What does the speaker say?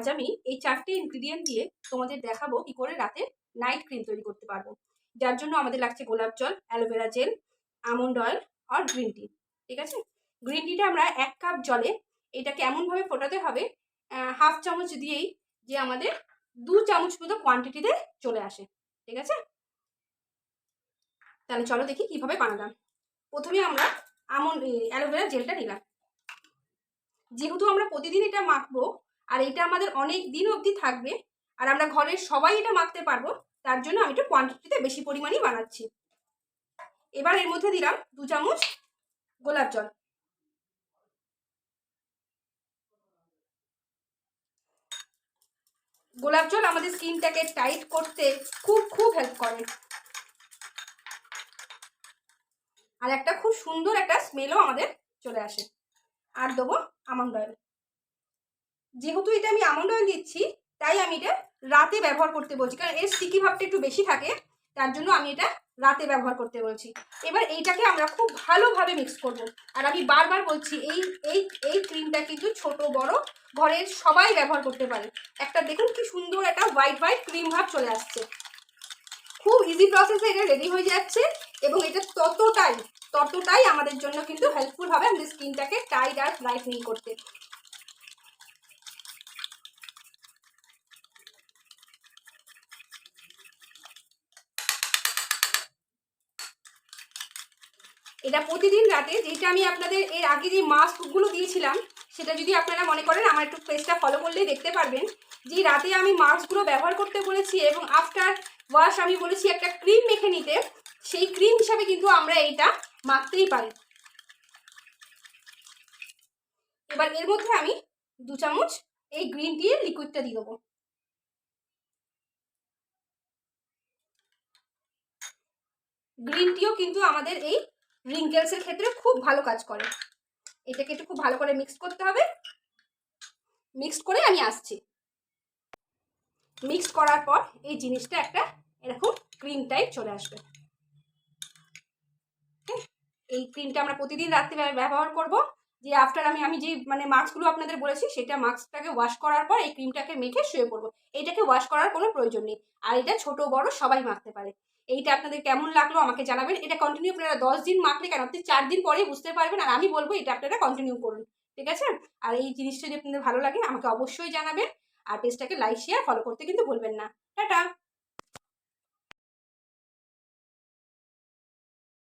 আজ আমি এই 4টে ইনগ্রিডিয়েন্ট দিয়ে তোমাদের দেখাবো কি করে রাতে নাইট ক্রিম তৈরি করতে পারবো। যার জন্য আমাদের লাগছে গোলাপ জল, অ্যালোভেরা জেল, আমন্ড অয়েল আর গ্রিন টি। ঠিক আছে, গ্রিন টিটা আমরা 1 কাপ জলে এটাকে এমনভাবে ফোটাতে হবে হাফ চামচ দিয়েই যে আমাদের 2 চামচ মতো কোয়ান্টিটিতে চলে আসে। ঠিক আছে, তাহলে চলো দেখি কিভাবে বানালাম। প্রথমে আমরা অ্যালোভেরা জেলটা নিলাম। যেহেতু আমরা প্রতিদিন এটা মাখবো আর এটা আমাদের অনেক দিন অবধি থাকবে আর আমরা ঘরের সবাই এটা মাখতে পারবো, তার জন্য আমি একটু কোয়ান্টিটিতে বেশি পরিমাণেই বানাচ্ছি। এবার এর মধ্যে দিলাম 2 চামচ গোলাপ জল। গোলাপ জল আমাদের স্কিনটাকে টাইট করতে খুব হেল্প করে আর একটা খুব সুন্দর একটা স্মেলও আমাদের চলে আসে। আর দেবো আমন্ড অয়েল। যেহেতু এটা আমি আমন্ড অয়েল দিচ্ছি তাই আমি এটা রাতে ব্যবহার করতে বলছি, কারণ এর স্টিকি ভাবটা একটু বেশি থাকে, তার জন্য আমি এটা রাতে ব্যবহার করতে বলছি। এবার এইটাকে আমরা খুব ভালোভাবে মিক্স করব। আর আমি বারবার বলছি এই এই এই ক্রিমটা কিন্তু ছোট বড় ঘরের সবাই ব্যবহার করতে পারে। একটা দেখুন কি সুন্দর একটা হোয়াইট হোয়াইট ক্রিম ভাব চলে আসছে। খুব ইজি প্রসেসে এটা রেডি হয়ে যাচ্ছে এবং এটা ততটাই আমাদের জন্য কিন্তু হেল্পফুল হবে আমাদের স্কিনটাকে টাইট আর ব্রাইটনিং করতে। এটা প্রতিদিন রাতে, যেটা আমি আপনাদের এর আগে যে মাস্কগুলো দিয়েছিলাম সেটা যদি আপনারা মনে করেন আমার একটু পেজটা ফলো করলেই দেখতে পারবেন যে রাতে আমি মাস্কগুলো ব্যবহার করতে বলেছি এবং আফটার ওয়াশ আমি বলেছি একটা ক্রিম মেখে নিতে। সেই ক্রিম হিসাবে কিন্তু আমরা এইটা মাখতেই পারি। এবার এর মধ্যে আমি 2 চামচ এই গ্রিন টি এর লিকুইডটা দিয়ে দেবো। গ্রিন টিও কিন্তু আমাদের এই রিঙ্কেলসের ক্ষেত্রে খুব ভালো কাজ করে। এটাকে একটু খুব ভালো করে মিক্স করতে হবে। মিক্সড করে আমি আসছি। মিক্স করার পর এই জিনিসটা একটা এরকম ক্রিম টাইপ চলে আসবে। এই ক্রিমটা আমরা প্রতিদিন রাত্রে ব্যবহার করব। যে আফটার আমি যে মাস্কগুলো আপনাদের বলেছি সেটা মাস্কটাকে ওয়াশ করার পর এই ক্রিমটাকে মেখে শুয়ে পড়বো। এইটাকে ওয়াশ করার কোনো প্রয়োজন নেই আর এটা ছোট বড় সবাই মাখতে পারে। এইটা আপনাদের কেমন লাগলো আমাকে জানাবেন। এটা কন্টিনিউ আপনারা 10 দিন মাখলে কেন, আপনি 4 দিন পরেই বুঝতে পারবেন। আর আমি বলবো এটা আপনারা কন্টিনিউ করুন। ঠিক আছে, আর এই জিনিসটা যদি আপনাদের ভালো লাগে আমাকে অবশ্যই জানাবেন আর পেজটাকে লাইক শেয়ার ফলো করতে কিন্তু ভুলবেন না। টাটা।